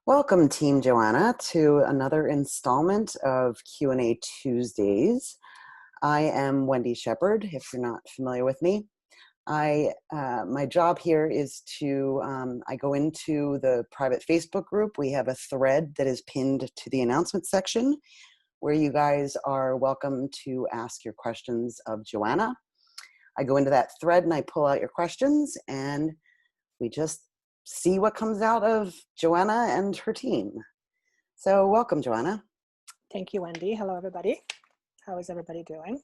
Welcome, Team Joanna, to another installment of Q&A Tuesdays. I am Wendy Shepard, if you're not familiar with me. My job here is to, I go into the private Facebook group. We have a thread that is pinned to the announcement section where you guys are welcome to ask your questions of Joanna. I go into that thread and I pull out your questions and we just see what comes out of Joanna and her team. So welcome, Joanna. Thank you, Wendy. Hello, everybody. How is everybody doing?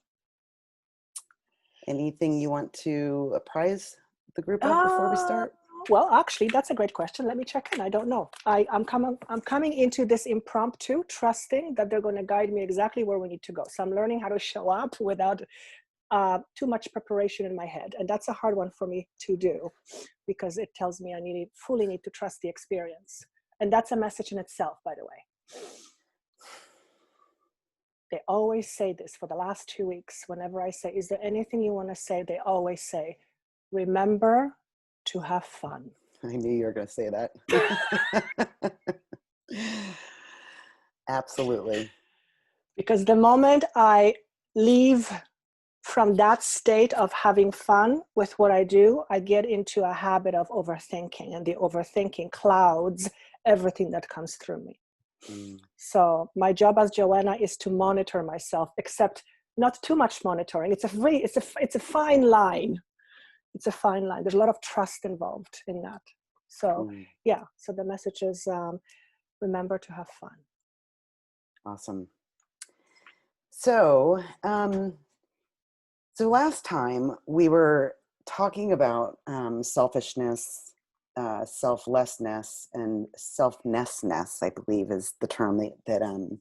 Anything you want to apprise the group of before we start? Well, actually, that's a great question. Let me check in. I don't know. I'm coming into this impromptu, trusting that they're going to guide me exactly where we need to go. So I'm learning how to show up without too much preparation in my head. And that's a hard one for me to do because it tells me I fully need to trust the experience. And that's a message in itself, by the way. They always say this for the last 2 weeks. Whenever I say, is there anything you want to say? They always say, remember to have fun. I knew you were going to say that. Absolutely. Because the moment I leave from that state of having fun with what I do, I get into a habit of overthinking, and the overthinking clouds everything that comes through me. So my job as Joanna is to monitor myself, except not too much monitoring. It's a fine line. It's a fine line. There's a lot of trust involved in that. So yeah, so the message is remember to have fun. Awesome. So, so last time we were talking about selfishness, selflessness, and selfnessness, I believe is the term that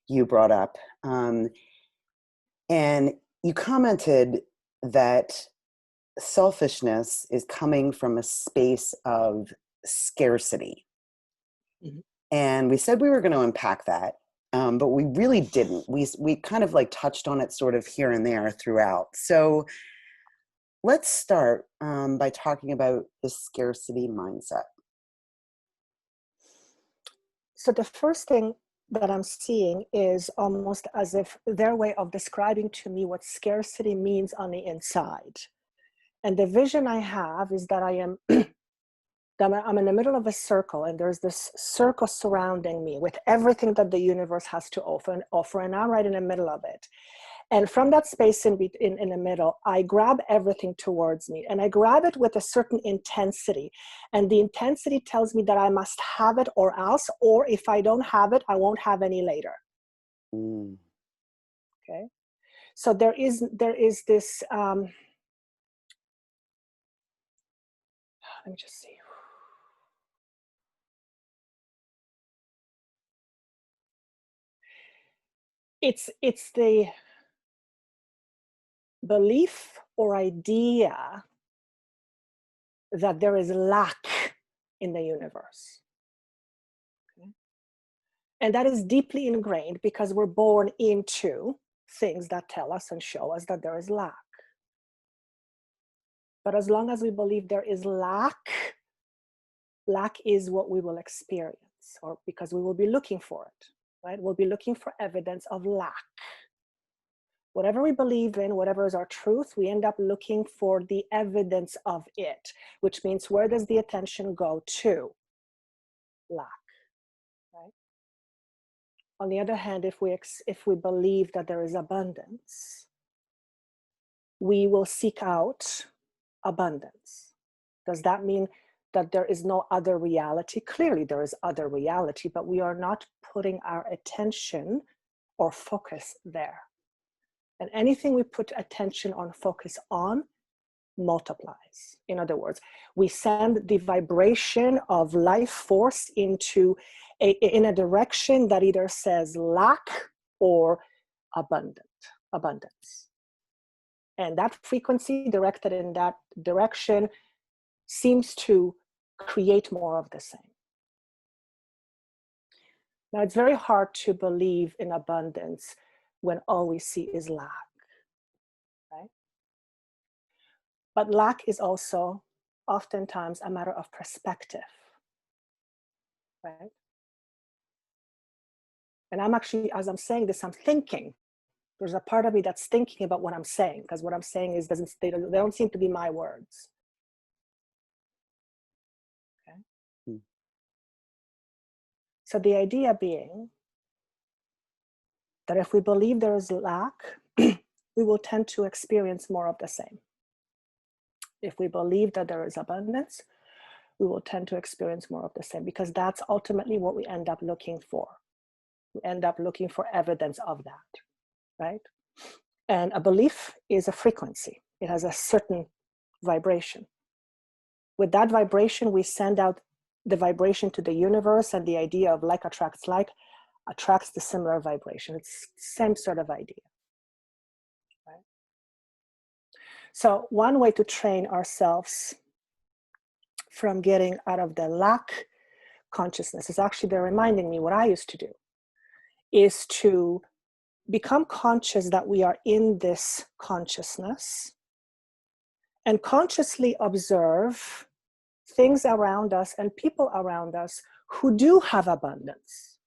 you brought up. And you commented that selfishness is coming from a space of scarcity. Mm-hmm. And we said we were going to unpack that, but we really didn't. We kind of like touched on it sort of here and there throughout. So let's start by talking about the scarcity mindset. So the first thing that I'm seeing is almost as if their way of describing to me what scarcity means on the inside. And the vision I have is that I'm in the middle of a circle, and there's this circle surrounding me with everything that the universe has to offer, and I'm right in the middle of it. And from that space in the middle, I grab everything towards me, and I grab it with a certain intensity. And the intensity tells me that I must have it or else, or if I don't have it, I won't have any later. Okay. So there is this, let me just see. It's the belief or idea that there is lack in the universe. Okay? And that is deeply ingrained because we're born into things that tell us and show us that there is lack. But as long as we believe there is lack is what we will experience, or because we will be looking for it, right? We'll be looking for evidence of lack. Whatever we believe in, whatever is our truth, we end up looking for the evidence of it, which means where does the attention go to? Lack, right? On the other hand, if we believe that there is abundance, we will seek out abundance. Does that mean that there is no other reality? Clearly there is other reality, but we are not putting our attention or focus there. And anything we put attention on, focus on, multiplies. In other words, we send the vibration of life force in a direction that either says lack or abundance. And that frequency directed in that direction seems to create more of the same. Now, it's very hard to believe in abundance when all we see is lack, right? But lack is also oftentimes a matter of perspective, right? And I'm actually, as I'm saying this, I'm thinking. There's a part of me that's thinking about what I'm saying, because what I'm saying is they don't seem to be my words. Okay. Hmm. So the idea being that if we believe there is lack, we will tend to experience more of the same. If we believe that there is abundance, we will tend to experience more of the same, because that's ultimately what we end up looking for. We end up looking for evidence of that, right? And a belief is a frequency. It has a certain vibration. With that vibration, we send out the vibration to the universe, and the idea of like attracts the similar vibration. It's the same sort of idea. Right? So one way to train ourselves from getting out of the lack consciousness is actually, they're reminding me what I used to do, is to become conscious that we are in this consciousness and consciously observe things around us and people around us who do have abundance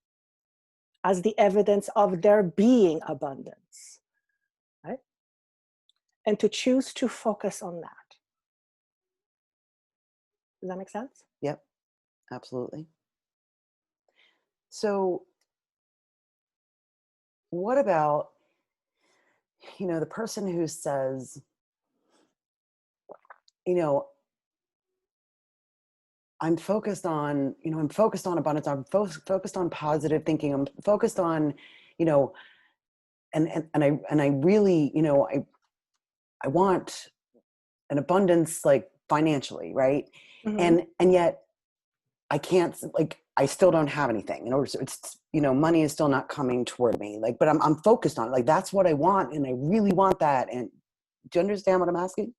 as the evidence of there being abundance, right? And to choose to focus on that. Does that make sense? Yep, absolutely. So what about, the person who says, I'm focused on abundance. I'm focused on positive thinking. I'm focused on, and I really, I want an abundance, like financially, right? Mm-hmm. And yet I can't, like, I still don't have anything. So it's, money is still not coming toward me. Like, but I'm focused on it. Like, that's what I want, and I really want that. And do you understand what I'm asking?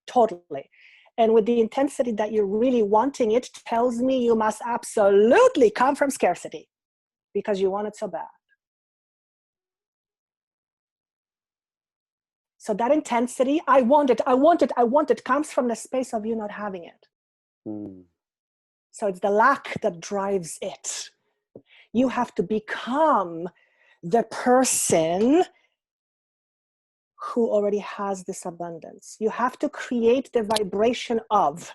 Totally. And with the intensity that you're really wanting, it tells me you must absolutely come from scarcity because you want it so bad. So that intensity, I want it, comes from the space of you not having it. Mm. So it's the lack that drives it. You have to become the person who already has this abundance. You have to create the vibration of.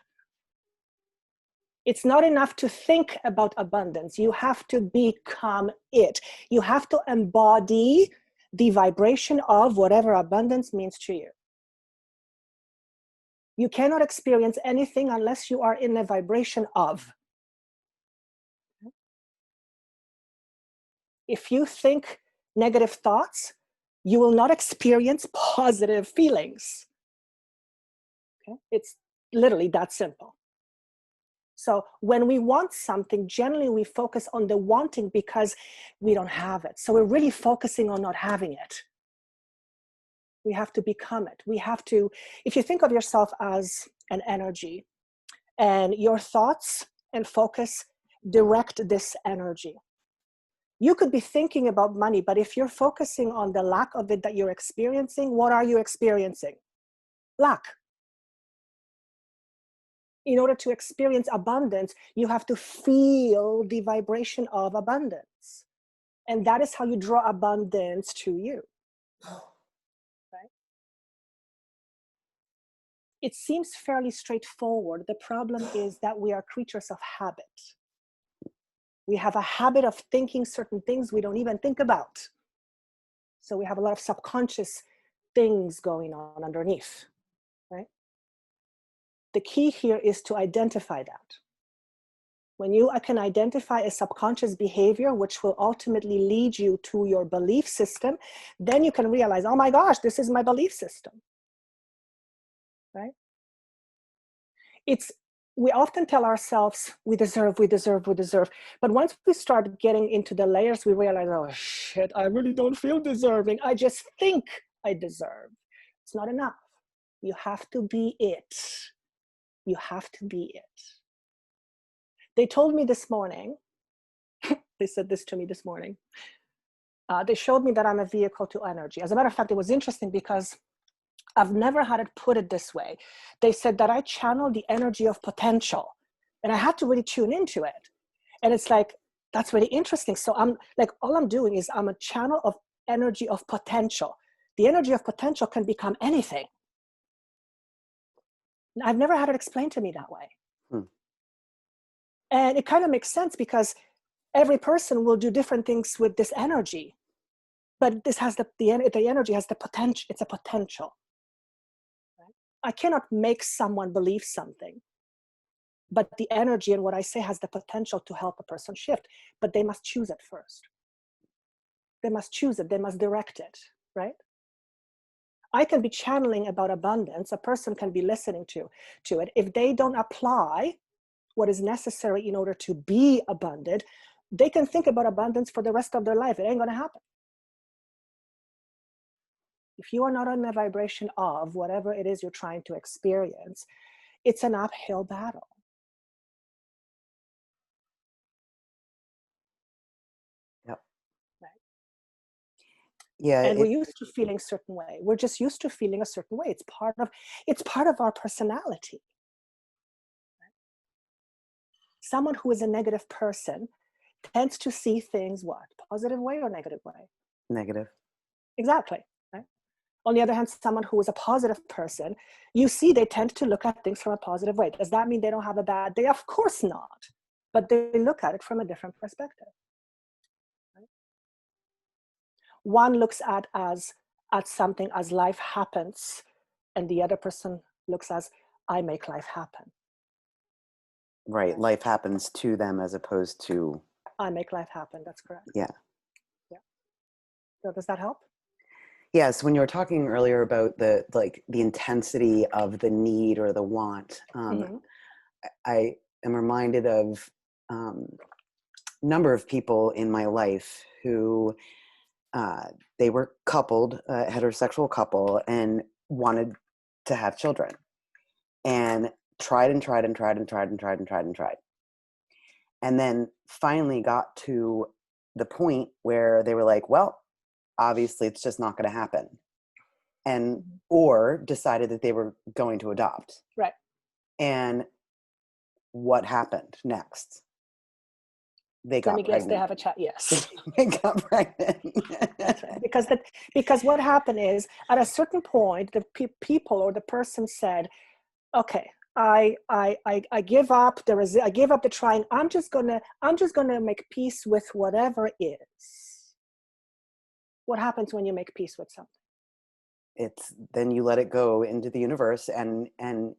It's not enough to think about abundance. You have to become it. You have to embody the vibration of whatever abundance means to you. You cannot experience anything unless you are in the vibration of. If you think negative thoughts, you will not experience positive feelings. Okay? It's literally that simple. So when we want something, generally we focus on the wanting because we don't have it. So we're really focusing on not having it. We have to become it. We have to, if you think of yourself as an energy, and your thoughts and focus direct this energy. You could be thinking about money, but if you're focusing on the lack of it that you're experiencing, what are you experiencing? Lack. In order to experience abundance, you have to feel the vibration of abundance. And that is how you draw abundance to you. Right? It seems fairly straightforward. The problem is that we are creatures of habit. We have a habit of thinking certain things we don't even think about. So we have a lot of subconscious things going on underneath, right? The key here is to identify that. When you can identify a subconscious behavior, which will ultimately lead you to your belief system, then you can realize, oh my gosh, this is my belief system, right? We often tell ourselves, we deserve. But once we start getting into the layers, we realize, oh shit, I really don't feel deserving. I just think I deserve. It's not enough. You have to be it. You have to be it. They told me this morning, they said this to me this morning. They showed me that I'm a vehicle to energy. As a matter of fact, it was interesting because I've never had it put it this way. They said that I channel the energy of potential, and I had to really tune into it. And it's like, That's really interesting. So I'm like, all I'm doing is I'm a channel of energy of potential. The energy of potential can become anything. I've never had it explained to me that way. Hmm. And it kind of makes sense because every person will do different things with this energy. But this has the energy has the potential. It's a potential. Right? I cannot make someone believe something. But the energy and what I say has the potential to help a person shift. But they must choose it first. They must choose it. They must direct it. Right? I can be channeling about abundance. A person can be listening to it. If they don't apply what is necessary in order to be abundant, they can think about abundance for the rest of their life. It ain't going to happen. If you are not on the vibration of whatever it is you're trying to experience, it's an uphill battle. Yep. Right? Yeah. And we're used to feeling a certain way. We're just used to feeling a certain way. It's part of our personality. Right? Someone who is a negative person tends to see things what? Positive way or negative way? Negative. Exactly. Right? On the other hand, someone who is a positive person, you see they tend to look at things from a positive way. Does that mean they don't have a bad day? Of course not. But they look at it from a different perspective. Right? One looks at something as life happens, and the other person looks as I make life happen. Right. Life happens to them as opposed to. I make life happen. That's correct. Yeah. Yeah. So does that help? Yes. When you were talking earlier about the intensity of the need or the want, I am reminded of a number of people in my life who they were coupled, heterosexual couple, and wanted to have children, and tried and tried and tried and tried and tried and tried and tried, and then finally got to the point where they were like, well, obviously it's just not going to happen, and or decided that they were going to adopt. Right. And what happened next? They got Let me pregnant. guess, they have a child. Yes. They got pregnant. That's right. Because what happened is, at a certain point, the people or the person said, okay, I give up I give up the trying. I'm just gonna make peace with whatever is. What happens when you make peace with something? It's then you let it go into the universe, and the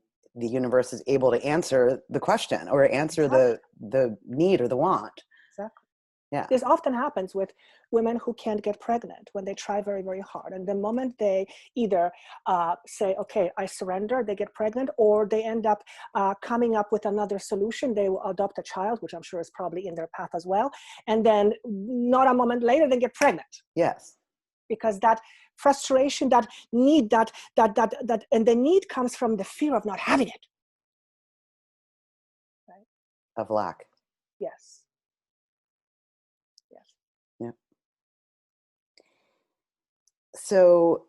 universe is able to answer the question or answer the need or the want. Exactly. Yeah. This often happens with women who can't get pregnant when they try very, very hard. And the moment they either say, okay, I surrender, they get pregnant, or they end up coming up with another solution. They will adopt a child, which I'm sure is probably in their path as well. And then not a moment later, they get pregnant. Yes. Because that frustration, that need, and the need comes from the fear of not having it. Right? Of lack. Yes. Yeah. So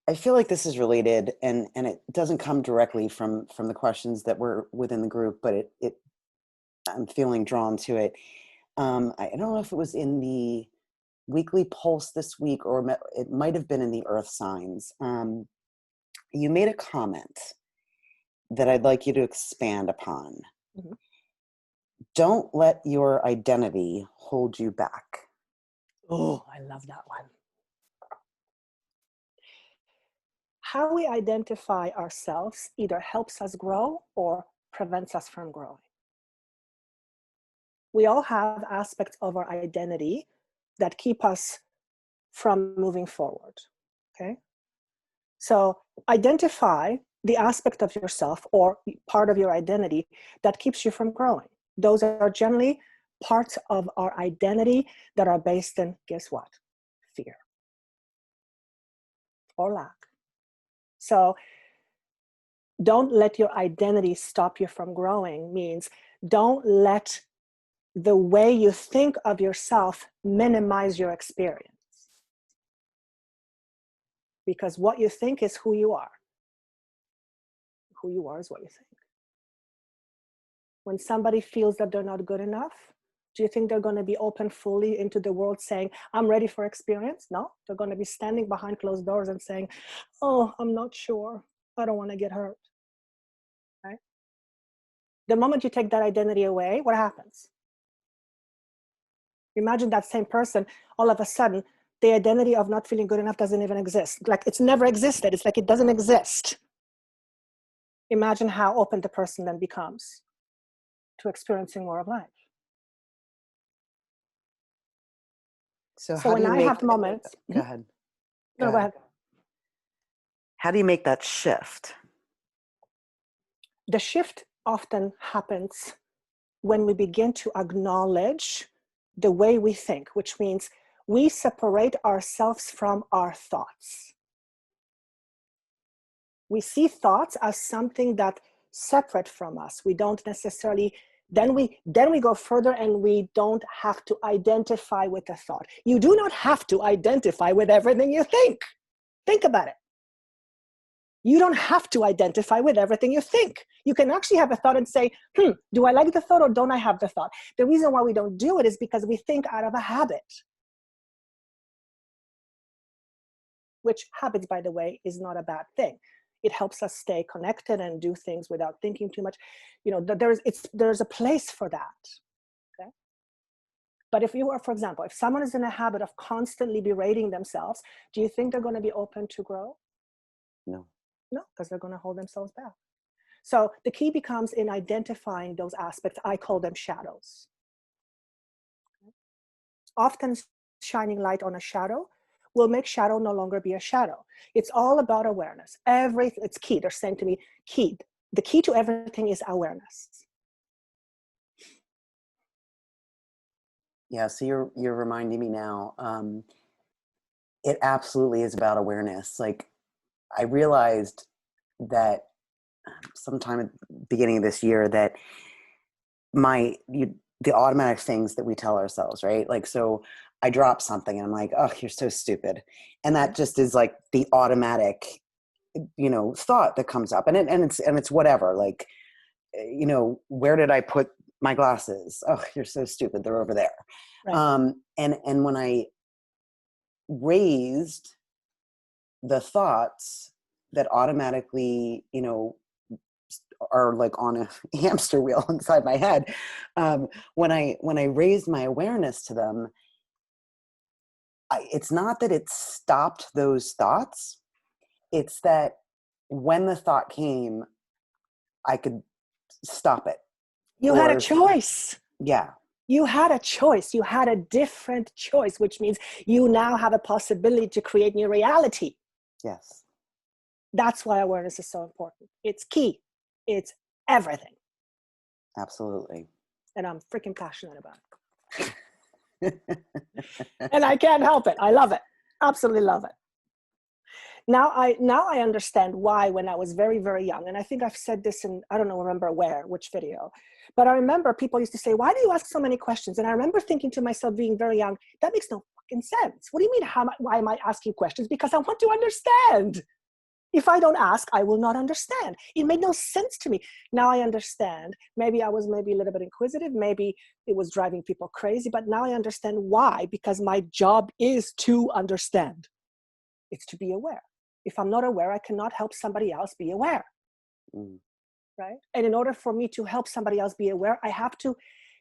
I feel like this is related, and it doesn't come directly from the questions that were within the group, but it I'm feeling drawn to it. I don't know if it was in the weekly pulse this week, or it might have been in the earth signs. You made a comment that I'd like you to expand upon. Mm-hmm. Don't let your identity hold you back. Oh, I love that one. How we identify ourselves either helps us grow or prevents us from growing. We all have aspects of our identity that keep us from moving forward. Okay? So identify the aspect of yourself or part of your identity that keeps you from growing. Those are generally parts of our identity that are based in, guess what? Fear or lack. So don't let your identity stop you from growing means don't let the way you think of yourself minimize your experience. Because what you think is who you are. Who you are is what you think. When somebody feels that they're not good enough, Do you think they're going to be open fully into the world saying, I'm ready for experience? No, they're going to be standing behind closed doors and saying, oh, I'm not sure. I don't want to get hurt. Right? The moment you take that identity away, what happens? Imagine that same person, all of a sudden, the identity of not feeling good enough doesn't even exist. Like it's never existed. It's like it doesn't exist. Imagine how open the person then becomes to experiencing more of life. So So how do when you I make, have moments, go ahead. no, go ahead. How do you make that shift? The shift often happens when we begin to acknowledge the way we think, which means we separate ourselves from our thoughts. We see thoughts as something that separate from us. We don't necessarily, then we go further and we don't have to identify with the thought. You do not have to identify with everything you think. Think about it. You don't have to identify with everything you think. You can actually have a thought and say, do I like the thought or don't I have the thought? The reason why we don't do it is because we think out of a habit. Which habits, by the way, is not a bad thing. It helps us stay connected and do things without thinking too much. You know, there's a place for that. Okay? But if you are, for example, if someone is in a habit of constantly berating themselves, do you think they're going to be open to grow? No. No, because they're going to hold themselves back. So the key becomes in identifying those aspects. I call them shadows. Often shining light on a shadow will make shadow no longer be a shadow. It's all about awareness. It's key. They're saying to me, the key to everything is awareness. Yeah, so you're reminding me now. It absolutely is about awareness. Like I realized that sometime at the beginning of this year that the automatic things that we tell ourselves, right? Like, so I drop something and I'm like, oh, you're so stupid. And that just is like the automatic, thought that comes up, and it's whatever, like, where did I put my glasses? Oh, you're so stupid. They're over there. Right. And when I raised the thoughts that automatically, are like on a hamster wheel inside my head. When I raised my awareness to them, it's not that it stopped those thoughts. It's that when the thought came, I could stop it. You had a choice. Yeah. You had a choice. You had a different choice, which means you now have a possibility to create new reality. Yes. That's why awareness is so important. It's key. It's everything. Absolutely. And I'm freaking passionate about it. And I can't help it. I love it. Absolutely love it. Now I understand why when I was very, very young, and I think I've said this in, I don't know, remember which video, but I remember people used to say, why do you ask so many questions? And I remember thinking to myself, being very young, that makes no fucking sense. What do you mean, why am I asking questions? Because I want to understand. If I don't ask, I will not understand. It made no sense to me. Now I understand. Maybe I was a little bit inquisitive. Maybe it was driving people crazy, but now I understand why, because my job is to understand. It's to be aware. If I'm not aware, I cannot help somebody else be aware. Right? And in order for me to help somebody else be aware, I have to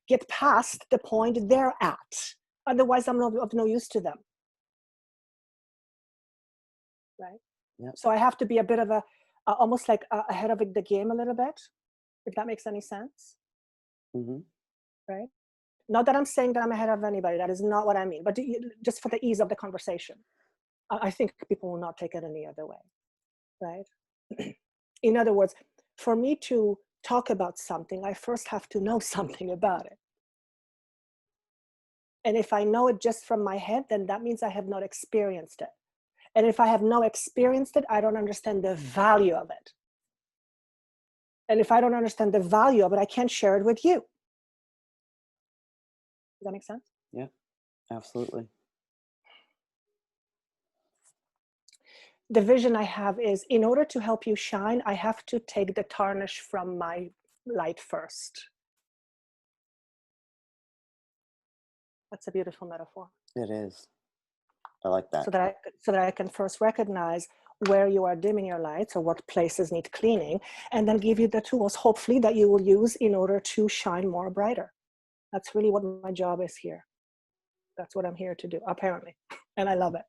get past the point they're at. Otherwise, I'm of no use to them. Right? Yep. So I have to be a bit of almost like ahead of the game a little bit, if that makes any sense. Mm-hmm. Right? Not that I'm saying that I'm ahead of anybody. That is not what I mean. But just for the ease of the conversation, I think people will not take it any other way. Right? In other words, for me to talk about something, I first have to know something about it. And if I know it just from my head, then that means I have not experienced it. And if I have not experienced it, I don't understand the value of it. And if I don't understand the value of it, I can't share it with you. Does that make sense? Yeah, absolutely. The vision I have is, in order to help you shine, I have to take the tarnish from my light first. That's a beautiful metaphor. It is. I like that. So that I can first recognize where you are dimming your lights or what places need cleaning, and then give you the tools, hopefully, that you will use in order to shine more brighter. That's really what my job is here. That's what I'm here to do, apparently. And I love it.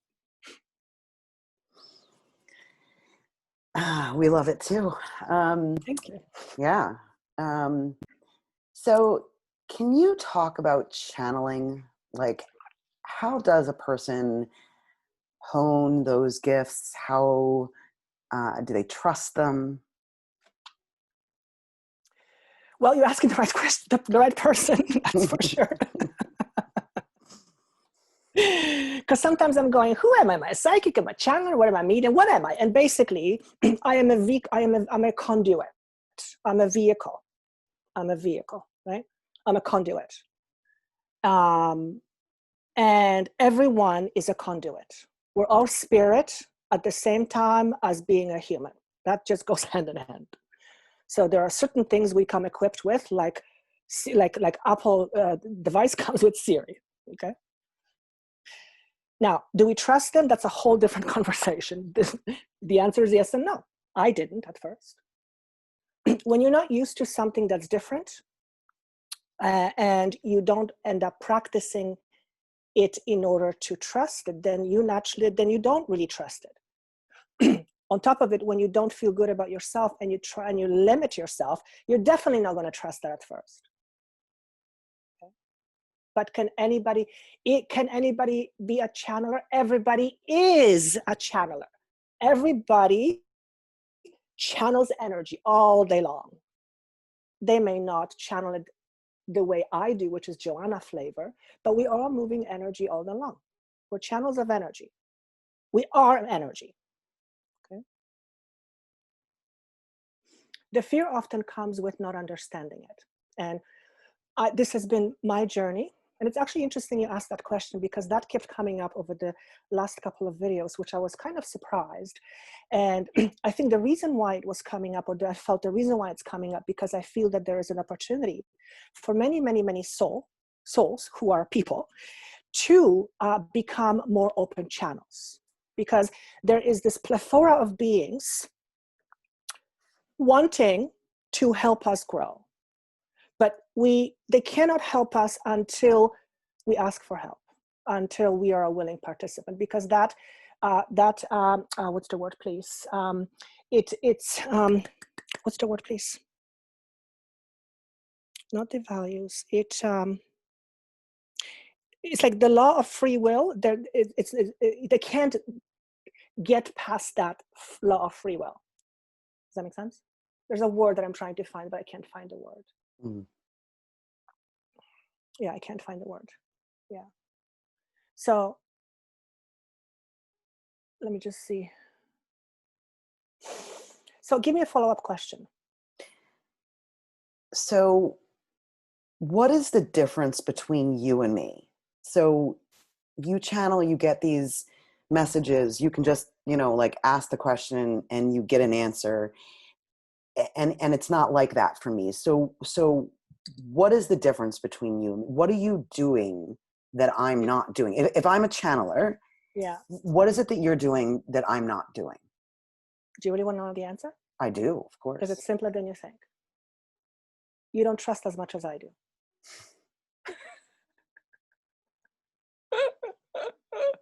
We love it too. Thank you. Yeah. So can you talk about channeling? Like, how does a person hone those gifts? How do they trust them? Well, you're asking the right question, the right person, that's for sure. Because sometimes I'm going, who am I? Am I a psychic? Am I a channeler? What am I medium? What am I? And basically, I'm a conduit. I'm a vehicle. Right? I'm a conduit. And everyone is a conduit. We're all spirit at the same time as being a human. That just goes hand in hand. So there are certain things we come equipped with, like Apple device comes with Siri. Okay. Now, do we trust them? That's a whole different conversation. The answer is yes and no. I didn't at first. When you're not used to something that's different, and you don't end up practicing it in order to trust it, then you don't really trust it. On top of it, when you don't feel good about yourself and you try and you limit yourself, you're definitely not going to trust that at first. Okay? But can anybody be a channeler? Everybody is a channeler. Everybody channels energy all day long. They may not channel it the way I do, which is Joanna flavor, but we are moving energy all day long. We're channels of energy. We are energy. Okay. The fear often comes with not understanding it. And this has been my journey. And it's actually interesting you asked that question, because that kept coming up over the last couple of videos, which I was kind of surprised. And I think the reason why it was coming up, or I felt the reason why it's coming up, because I feel that there is an opportunity for many, many, many souls who are people to become more open channels. Because there is this plethora of beings wanting to help us grow. But they cannot help us until we ask for help, until we are a willing participant, because what's the word, please? What's the word, please? Not the values. It's like the law of free will. They can't get past that law of free will. Does that make sense? There's a word that I'm trying to find, but I can't find the word. Mm. Yeah, I can't find the word. Yeah. So let me just see. So give me a follow-up question. So what is the difference between you and me? So you channel, you get these messages, you can just, like ask the question and you get an answer. And it's not like that for me. So what is the difference between you? What are you doing that I'm not doing? If I'm a channeler, yeah, what is it that you're doing that I'm not doing? Do you really want to know the answer? I do, of course. Because it's simpler than you think. You don't trust as much as I do.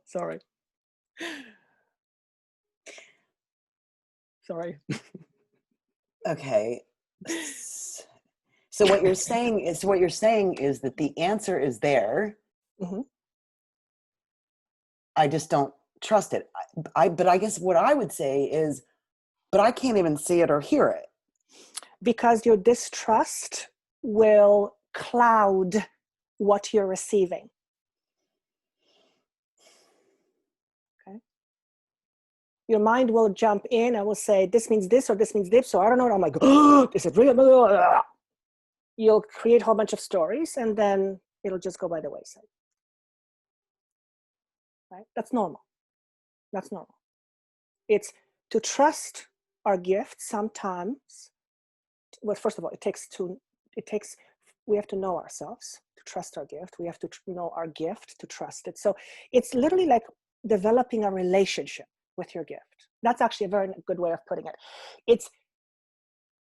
Sorry. Okay. So what you're saying is that the answer is there. Mm-hmm. I just don't trust it. But I guess what I would say is, but I can't even see it or hear it. Because your distrust will cloud what you're receiving. Okay. Your mind will jump in and will say, this means this or this means this. So I don't know. I'm like, oh, this is real. You'll create a whole bunch of stories and then it'll just go by the wayside. Right? That's normal. That's normal. It's to trust our gifts sometimes. Well, first of all, we have to know ourselves to trust our gift. We have to know our gift to trust it. So it's literally like developing a relationship with your gift. That's actually a very good way of putting it.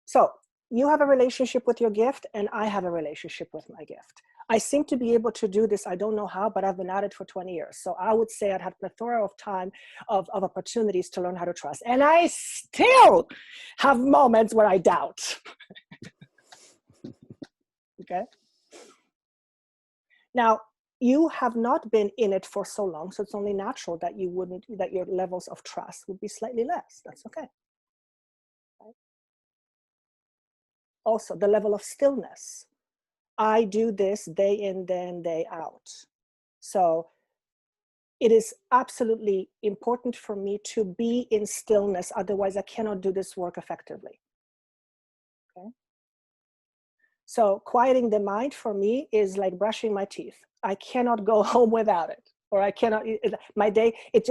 So you have a relationship with your gift, and I have a relationship with my gift. I seem to be able to do this. I don't know how, but I've been at it for 20 years. So I would say I'd had a plethora of time of opportunities to learn how to trust. And I still have moments where I doubt. Okay. Now, you have not been in it for so long, so it's only natural that that your levels of trust would be slightly less. That's okay. Right? Also, the level of stillness. I do this day in, day out. So it is absolutely important for me to be in stillness. Otherwise, I cannot do this work effectively. Okay. So quieting the mind for me is like brushing my teeth. I cannot go home without it, or I cannot, my day, it's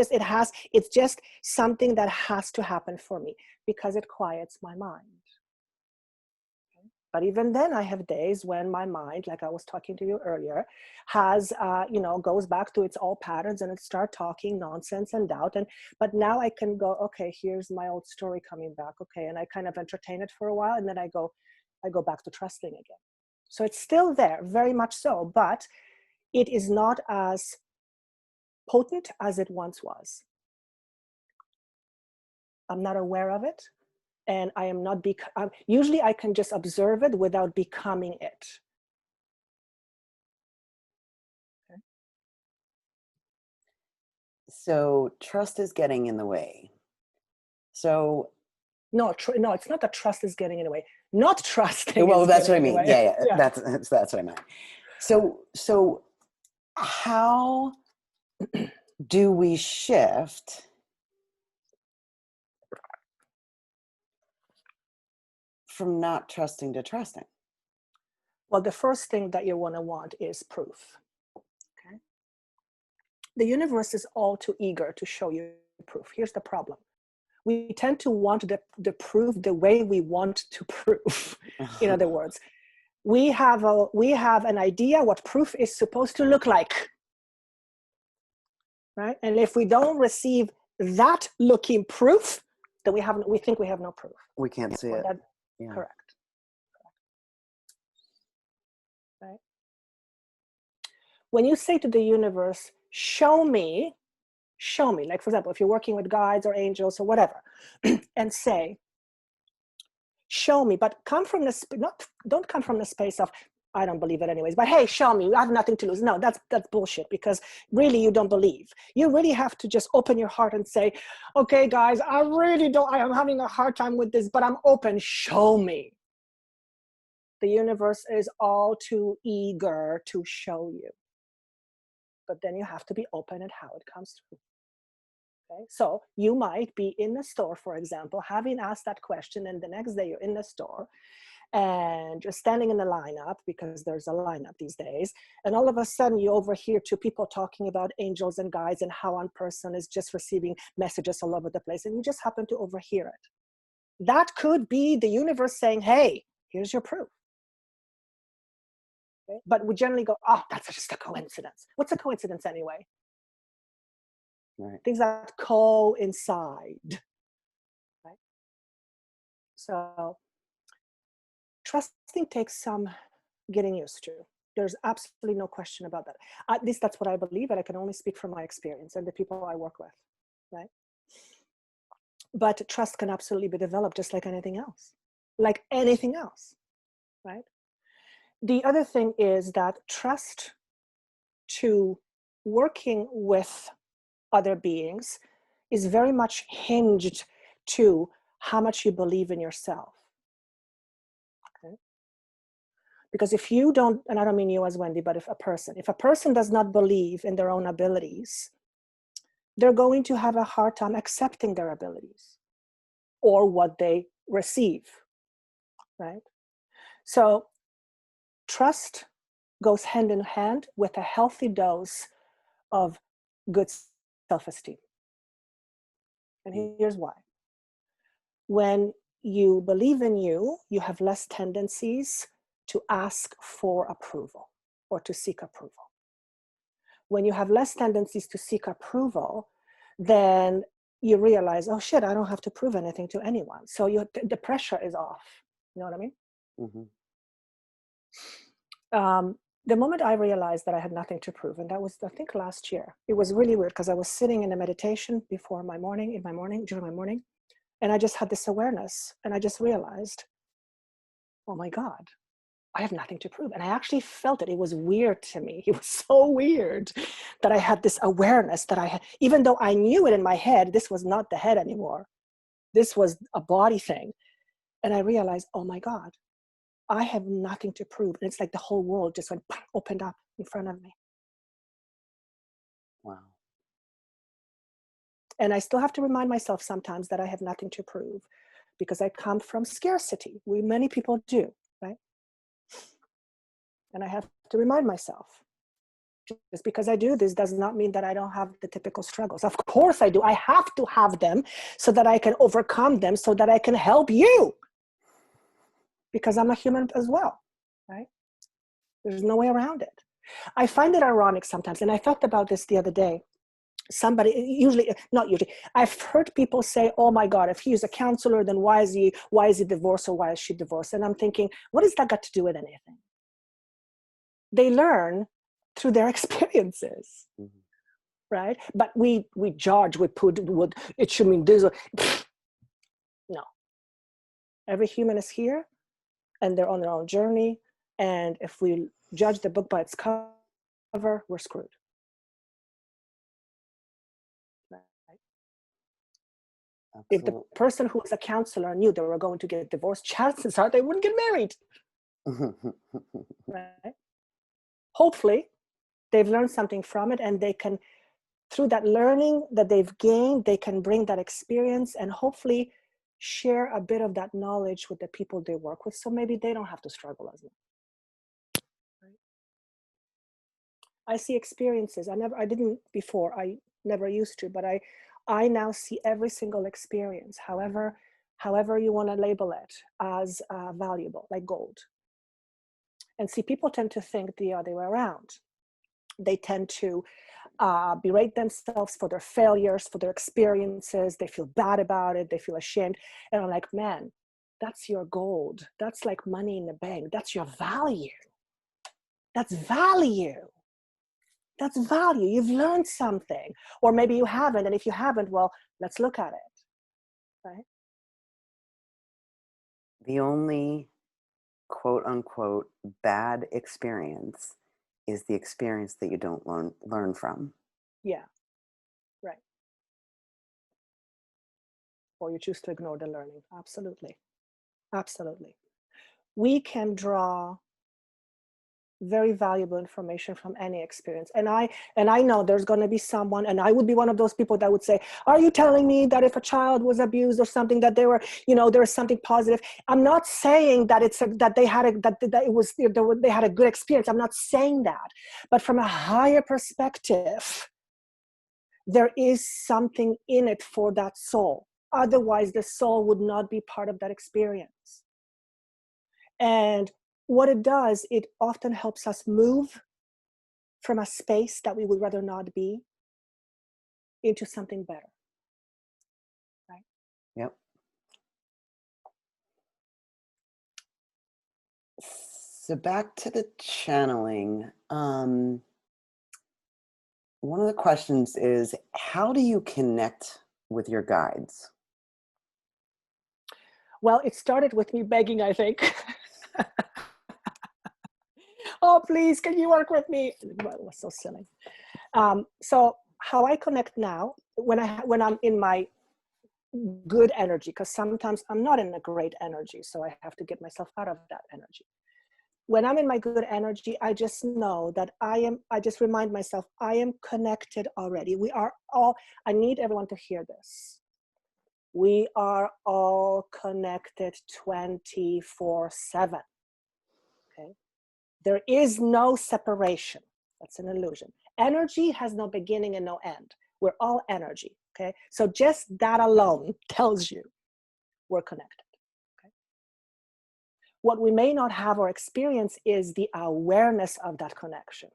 just something that has to happen for me because it quiets my mind. But even then, I have days when my mind, like I was talking to you earlier, has, goes back to its old patterns and it starts talking nonsense and doubt. But now I can go, okay, here's my old story coming back. Okay. And I kind of entertain it for a while. And then I go back to trusting again. So it's still there, very much so, but it is not as potent as it once was. I'm not aware of it. And I am not, usually I can just observe it without becoming it. Okay. So trust is getting in the way. So no, it's not that trust is getting in the way. Not trusting. Well, is that's what I getting in mean. the way. Yeah. Yeah. That's what I meant. So how do we shift from not trusting to trusting? Well, the first thing that you want is proof. Okay. The universe is all too eager to show you proof. Here's the problem. We tend to want the proof the way we want to prove. In other words, we have an idea what proof is supposed to look like. Right? And if we don't receive that looking proof, then we think we have no proof. We can't see it. Yeah. Correct. Right? When you say to the universe, show me, like for example, if you're working with guides or angels or whatever, and say, show me, but don't come from the space of, I don't believe it anyways, but hey, show me, I have nothing to lose. No, that's bullshit, because really you don't believe. You really have to just open your heart and say, okay, guys, I am having a hard time with this, but I'm open, show me. The universe is all too eager to show you. But then you have to be open at how it comes through. Okay? So you might be in the store, for example, having asked that question, and the next day you're in the store and you're standing in the lineup, because there's a lineup these days, and all of a sudden you overhear two people talking about angels and guides and how one person is just receiving messages all over the place, and you just happen to overhear it. That could be the universe saying, hey, here's your proof. Okay? But we generally go, oh, that's just a coincidence. What's a coincidence anyway? Right. Things that coincide. Right? So trusting takes some getting used to. There's absolutely no question about that. At least that's what I believe, and I can only speak from my experience and the people I work with, right? But trust can absolutely be developed just like anything else. Like anything else, right? The other thing is that trust to working with other beings is very much hinged to how much you believe in yourself. Okay? Because if you don't, and I don't mean you as Wendy, but if a person does not believe in their own abilities, they're going to have a hard time accepting their abilities or what they receive, right? So trust goes hand in hand with a healthy dose of good self-esteem. And here's why. When you believe in you, you have less tendencies to ask for approval. or to seek approval. When you have less tendencies to seek approval, then you realize, oh shit, I don't have to prove anything to anyone. So the pressure is off. You know what I mean? Mm-hmm. The moment I realized that I had nothing to prove, and that was, I think, last year, it was really weird because I was sitting in a meditation during my morning, and I just had this awareness, and I just realized, oh my God, I have nothing to prove. And I actually felt it. It was weird to me. It was so weird that I had this awareness that I had, even though I knew it in my head, this was not the head anymore. This was a body thing. And I realized, oh my God, I have nothing to prove. And it's like the whole world just went, opened up in front of me. Wow. And I still have to remind myself sometimes that I have nothing to prove because I come from scarcity. Many people do, right? And I have to remind myself, just because I do this does not mean that I don't have the typical struggles. Of course I do. I have to have them so that I can overcome them, so that I can help you. Because I'm a human as well, right? There's no way around it. I find it ironic sometimes, and I thought about this the other day. Not usually, I've heard people say, oh my God, if he is a counselor, then why is he divorced, or why is she divorced? And I'm thinking, what does that got to do with anything? They learn through their experiences, right? But we judge, it should mean this. No. Every human is here, and they're on their own journey. And if we judge the book by its cover, we're screwed. Right? If the person who was a counselor knew they were going to get divorced, chances are they wouldn't get married. Right? Hopefully, they've learned something from it, and they can, through that learning that they've gained, they can bring that experience and hopefully share a bit of that knowledge with the people they work with, so maybe they don't have to struggle as much. Right? I see experiences. I didn't before. I never used to, but I now see every single experience, however you want to label it, as valuable, like gold. And see, people tend to think the other way around. They tend to berate themselves for their failures, for their experiences. They feel bad about it. They feel ashamed. And I'm like, man, that's your gold. That's like money in the bank. That's your value. That's value. That's value. You've learned something. Or maybe you haven't. And if you haven't, well, let's look at it. Right? The only quote unquote bad experience is the experience that you don't learn from. Yeah. Right. Or you choose to ignore the learning. Absolutely. Absolutely. We can draw very valuable information from any experience. And I know there's going to be someone, and I would be one of those people that would say, are you telling me that if a child was abused or something, that there was something positive? I'm not saying that they had a good experience. I'm not saying that. But from a higher perspective, there is something in it for that soul. Otherwise, the soul would not be part of that experience. And what it does, it often helps us move from a space that we would rather not be into something better. Right? Yep. So back to the channeling. One of the questions is, how do you connect with your guides? Well, it started with me begging, I think. Oh, please, can you work with me? Well, it was so silly. So how I connect now, when I'm in my good energy, because sometimes I'm not in a great energy, so I have to get myself out of that energy. When I'm in my good energy, I just know that I just remind myself, I am connected already. We are all, I need everyone to hear this. We are all connected 24/7. Okay? There is no separation. That's an illusion. Energy has no beginning and no end. We're all energy. Okay? So just that alone tells you we're connected. Okay? What we may not have or experience is the awareness of that connection.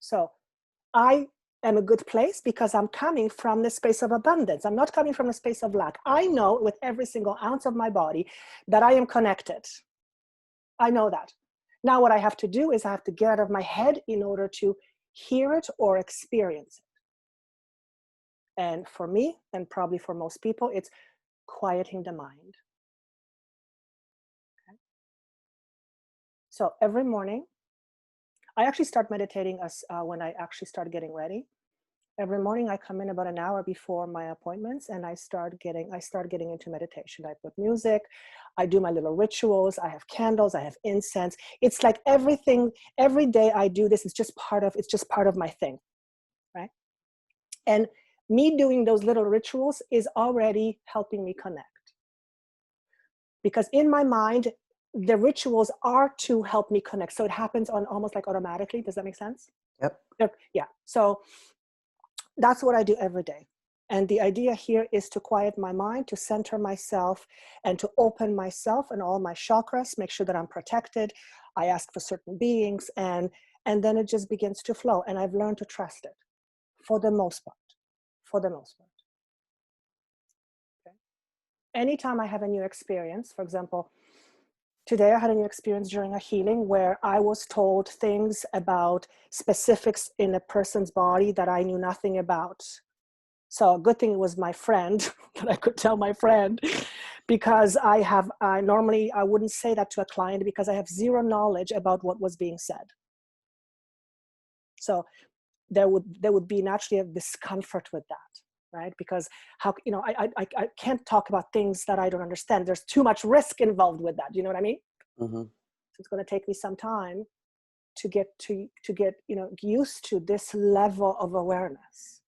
So I am a good place because I'm coming from the space of abundance. I'm not coming from a space of lack. I know with every single ounce of my body that I am connected. I know that. Now what I have to do is I have to get out of my head in order to hear it or experience it. And for me, and probably for most people, it's quieting the mind. Okay? So every morning, I actually start meditating when I actually start getting ready. Every morning I come in about an hour before my appointments and I start getting into meditation. I put music, I do my little rituals, I have candles, I have incense. It's like everything, every day I do this, it's just part of my thing, right? And me doing those little rituals is already helping me connect. Because in my mind, the rituals are to help me connect. So it happens on almost like automatically. Does that make sense? Yep. Yeah. So that's what I do every day. And the idea here is to quiet my mind, to center myself, and to open myself and all my chakras, make sure that I'm protected. I ask for certain beings, and then it just begins to flow. And I've learned to trust it for the most part. For the most part. Okay. Anytime I have a new experience, for example, today I had a new experience during a healing where I was told things about specifics in a person's body that I knew nothing about. So a good thing it was my friend that I could tell my friend, because normally I wouldn't say that to a client because I have zero knowledge about what was being said. So there would be naturally a discomfort with that, right? Because I can't talk about things that I don't understand. There's too much risk involved with that. You know what I mean? Mm-hmm. So it's going to take me some time to get used to this level of awareness.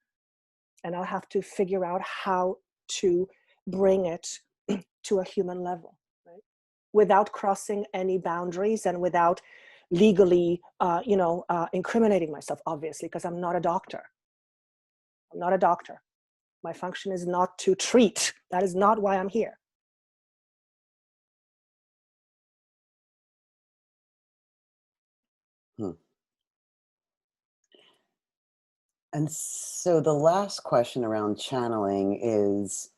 And I'll have to figure out how to bring it to a human level, right? Without crossing any boundaries and without legally, incriminating myself, obviously, because I'm not a doctor. I'm not a doctor. My function is not to treat. That is not why I'm here. Hmm. And so the last question around channeling is,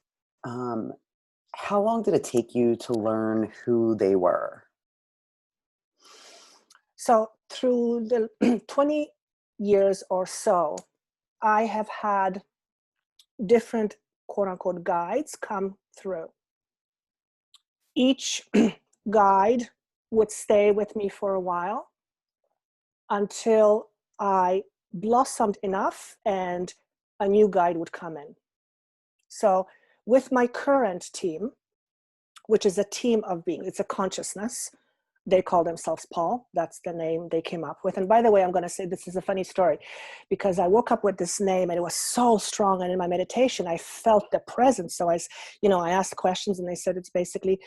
how long did it take you to learn who they were? So through the 20 years or so, I have had different quote unquote guides come through. Each guide would stay with me for a while until I blossomed enough and a new guide would come in. So with my current team, which is a team of beings, it's a consciousness. They call themselves Paul. That's the name they came up with. And by the way, I'm going to say this is a funny story because I woke up with this name and it was so strong. And in my meditation, I felt the presence. So I asked questions and they said, it's basically,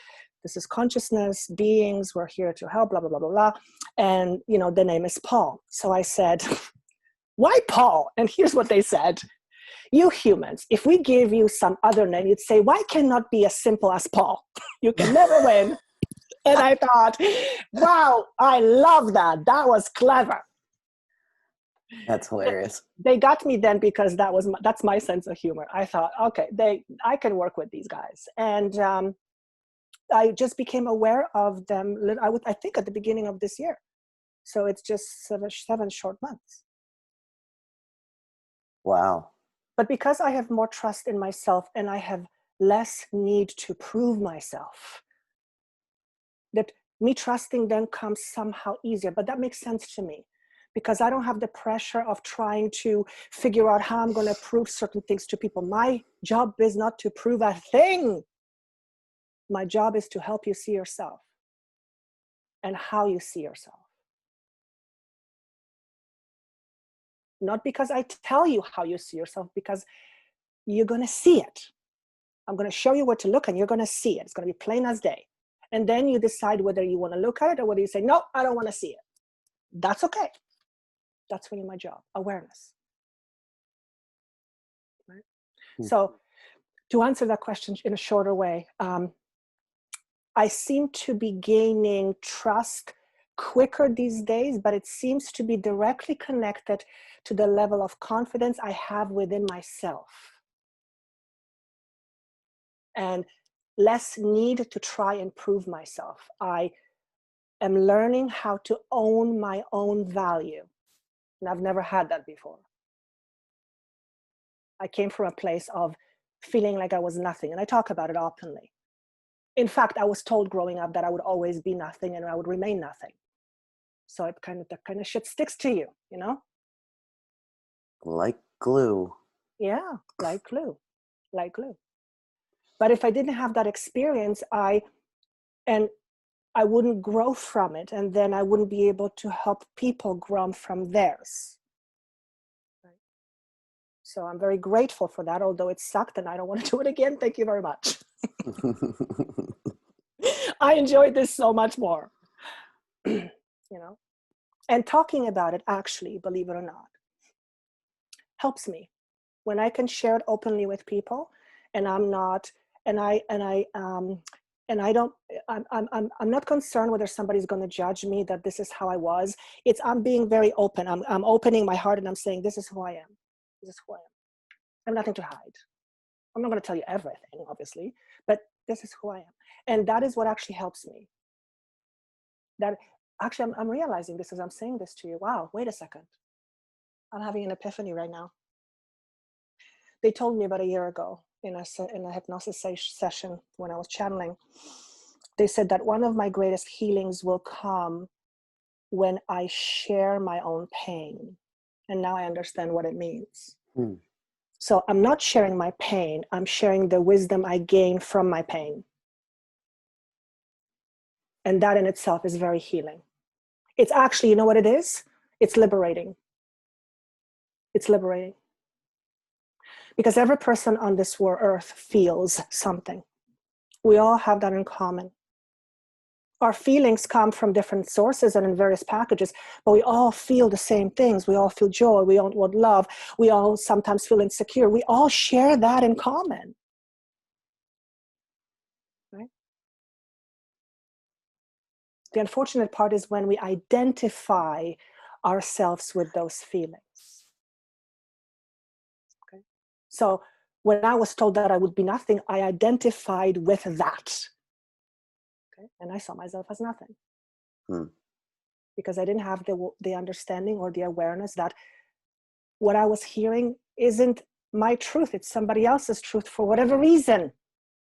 this is consciousness, beings, we're here to help, blah, blah, blah, blah, blah. And, the name is Paul. So I said, why Paul? And here's what they said. You humans, if we gave you some other name, you'd say, why cannot be as simple as Paul? You can never win. And I thought, wow, I love that. That was clever. That's hilarious. They got me then because that's my sense of humor. I thought, okay, I can work with these guys. And I just became aware of them, I think at the beginning of this year. So it's just seven short months. Wow. But because I have more trust in myself and I have less need to prove myself, that me trusting them comes somehow easier. But that makes sense to me because I don't have the pressure of trying to figure out how I'm going to prove certain things to people. My job is not to prove a thing. My job is to help you see yourself and how you see yourself. Not because I tell you how you see yourself, because you're going to see it. I'm going to show you where to look and you're going to see it. It's going to be plain as day. And then you decide whether you want to look at it or whether you say, no, I don't want to see it. That's okay. That's really my job, awareness. Right? Mm-hmm. So to answer that question in a shorter way, I seem to be gaining trust quicker these days, but it seems to be directly connected to the level of confidence I have within myself. And less need to try and prove myself. I am learning how to own my own value. And I've never had that before. I came from a place of feeling like I was nothing, and I talk about it openly. In fact, I was told growing up that I would always be nothing and I would remain nothing. So that kind of shit sticks to you, you know? Like glue. Yeah, like glue, like glue. But if I didn't have that experience, I wouldn't grow from it, and then I wouldn't be able to help people grow from theirs. Right? So I'm very grateful for that, although it sucked and I don't want to do it again. Thank you very much. I enjoyed this so much more. You know, and talking about it, actually, believe it or not, helps me when I can share it openly with people, and I'm not, and I don't, I'm not concerned whether somebody's going to judge me that this is how I was. I'm being very open. I'm opening my heart and I'm saying, this is who I am. This is who I am. I have nothing to hide. I'm not going to tell you everything, obviously, but this is who I am. And that is what actually helps me. That actually, I'm realizing this as I'm saying this to you. Wow, wait a second. I'm having an epiphany right now. They told me about a year ago in a hypnosis session when I was channeling, they said that one of my greatest healings will come when I share my own pain. And now I understand what it means. So I'm not sharing my pain. I'm sharing the wisdom I gain from my pain. And that in itself is very healing. It's actually, you know what it is? It's liberating. It's liberating. Because every person on this earth feels something. We all have that in common. Our feelings come from different sources and in various packages, but we all feel the same things. We all feel joy. We all want love. We all sometimes feel insecure. We all share that in common. Right? The unfortunate part is when we identify ourselves with those feelings. Okay? So when I was told that I would be nothing, I identified with that. Okay? And I saw myself as nothing. Because I didn't have the understanding or the awareness that what I was hearing isn't my truth. It's somebody else's truth for whatever reason.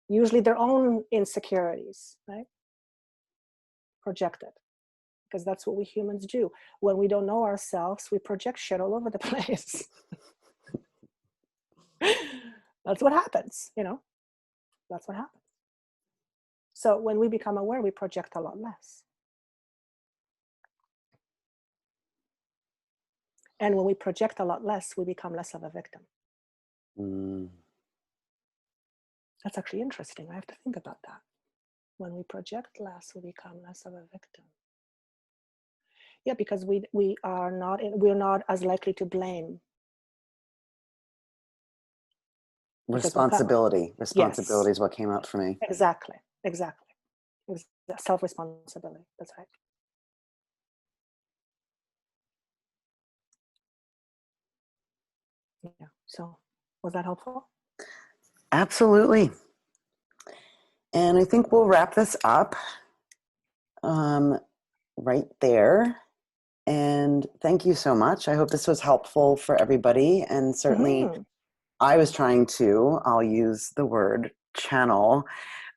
Usually their own insecurities, right? Projected. Because that's what we humans do. When we don't know ourselves, we project shit all over the place. That's what happens, you know? That's what happens. So when we become aware, we project a lot less. And when we project a lot less, we become less of a victim. That's actually interesting. I have to think about that. When we project less, we become less of a victim. Yeah, because we're not as likely to blame. Responsibility Yes. is what came out for me. Exactly. Self-responsibility. That's right. Yeah. So was that helpful? Absolutely. And I think we'll wrap this up right there. And thank you so much. I hope this was helpful for everybody. And certainly I was trying to, I'll use the word channel,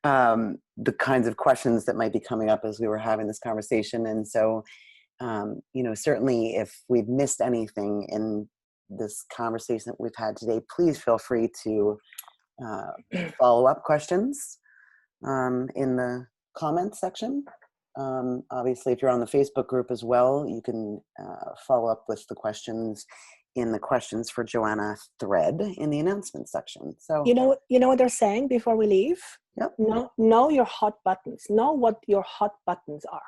the kinds of questions that might be coming up as we were having this conversation. And so, certainly if we've missed anything in this conversation that we've had today, please feel free to follow up questions in the comments section. Obviously, if you're on the Facebook group as well, you can follow up with the questions in the questions for Joanna thread in the announcement section. So you know what they're saying before we leave? Yep. Know your hot buttons. Know what your hot buttons are.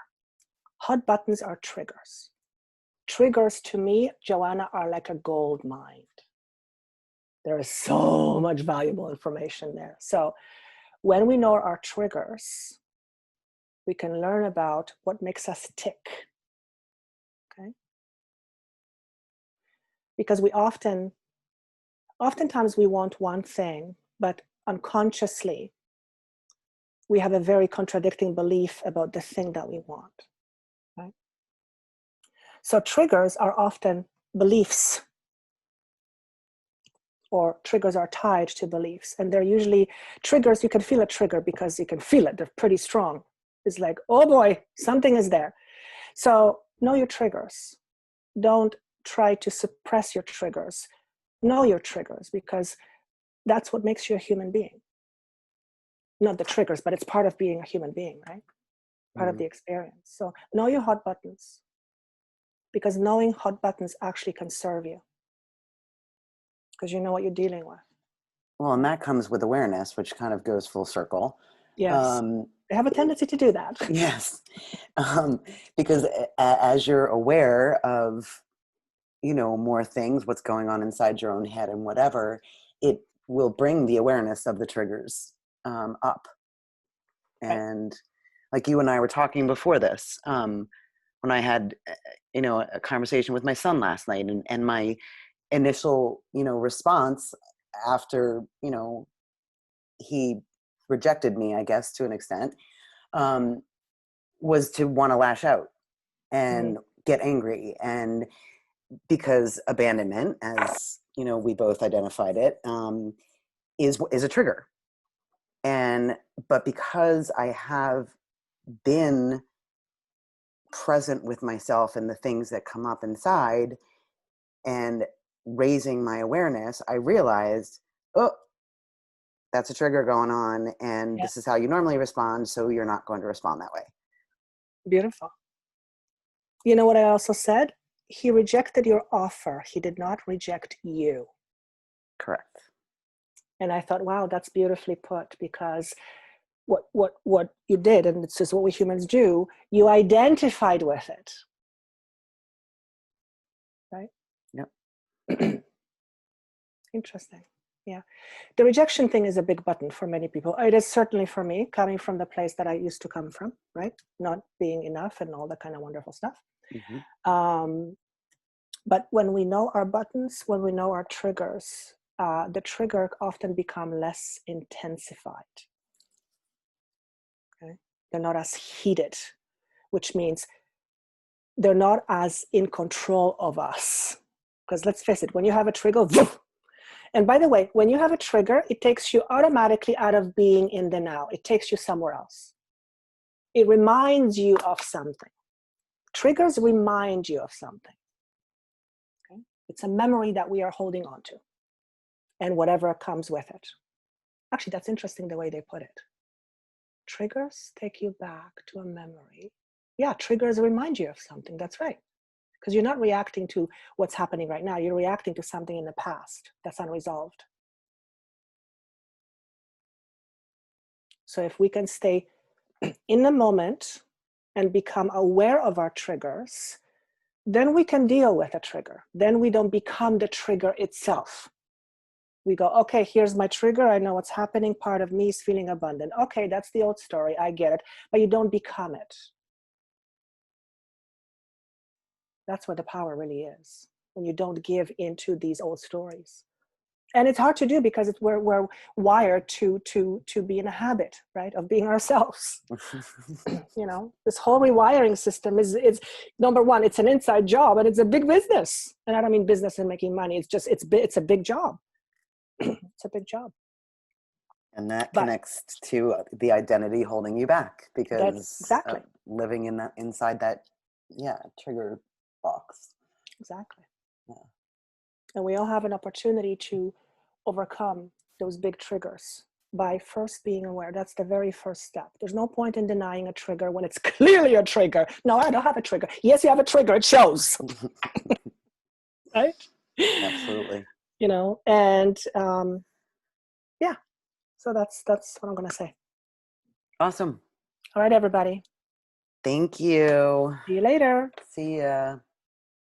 Hot buttons are triggers. Triggers to me, Joanna, are like a gold mine. There is so much valuable information there. So when we know our triggers, We can learn about what makes us tick. Okay? Because oftentimes we want one thing, but unconsciously we have a very contradicting belief about the thing that we want. Right? So triggers are often beliefs, or triggers are tied to beliefs. And they're usually triggers. You can feel a trigger because you can feel it. They're pretty strong. It's like, oh boy, something is there. So know your triggers. Don't try to suppress your triggers. Know your triggers, because that's what makes you a human being. Not the triggers, but it's part of being a human being, right? Part of the experience. So know your hot buttons, because knowing hot buttons actually can serve you, because you know what you're dealing with. Well, and that comes with awareness, which kind of goes full circle. Yes. They have a tendency to do that. Yes. Because as you're aware of, more things, what's going on inside your own head and whatever, it will bring the awareness of the triggers up. And right. Like you and I were talking before this, when I had, a conversation with my son last night, and my initial, response after, he rejected me, I guess, to an extent, was to want to lash out and get angry. And because abandonment, as we both identified it, is a trigger. But because I have been present with myself and the things that come up inside and raising my awareness, I realized, oh, that's a trigger going on, and this is how you normally respond, so you're not going to respond that way. Beautiful. You know what I also said? He rejected your offer. He did not reject you. Correct. And I thought, wow, that's beautifully put, because what you did, and it's just what we humans do, you identified with it. Right? Yep. Interesting. Yeah. The rejection thing is a big button for many people. It is certainly for me, coming from the place that I used to come from, right? Not being enough and all that kind of wonderful stuff. But when we know our buttons, when we know our triggers, the trigger often become less intensified. Okay? They're not as heated, which means they're not as in control of us. Because let's face it, when you have a trigger, woof. And by the way, when you have a trigger, it takes you automatically out of being in the now. It takes you somewhere else. It reminds you of something. Triggers remind you of something. Okay? It's a memory that we are holding on to, and whatever comes with it. Actually, that's interesting the way they put it. Triggers take you back to a memory. Yeah, triggers remind you of something. That's right. Because you're not reacting to what's happening right now. You're reacting to something in the past that's unresolved. So if we can stay in the moment and become aware of our triggers, then we can deal with a trigger. Then we don't become the trigger itself. We go, okay, here's my trigger. I know what's happening. Part of me is feeling abundant. Okay, that's the old story. I get it. But you don't become it. That's where the power really is, when you don't give into these old stories. And it's hard to do because we're wired to be in a habit, right, of being ourselves. This whole rewiring system is number one, it's an inside job, and it's a big business. And I don't mean business and making money. It's just, it's a big job. It's a big job. And that connects to the identity holding you back, because exactly. Living inside that, trigger box. Exactly. Yeah. And we all have an opportunity to overcome those big triggers by first being aware. That's the very first step. There's no point in denying a trigger when it's clearly a trigger. No, I don't have a trigger. Yes, you have a trigger. It shows. Right? Absolutely. And yeah. So that's what I'm going to say. Awesome. All right, everybody. Thank you. See you later. See ya.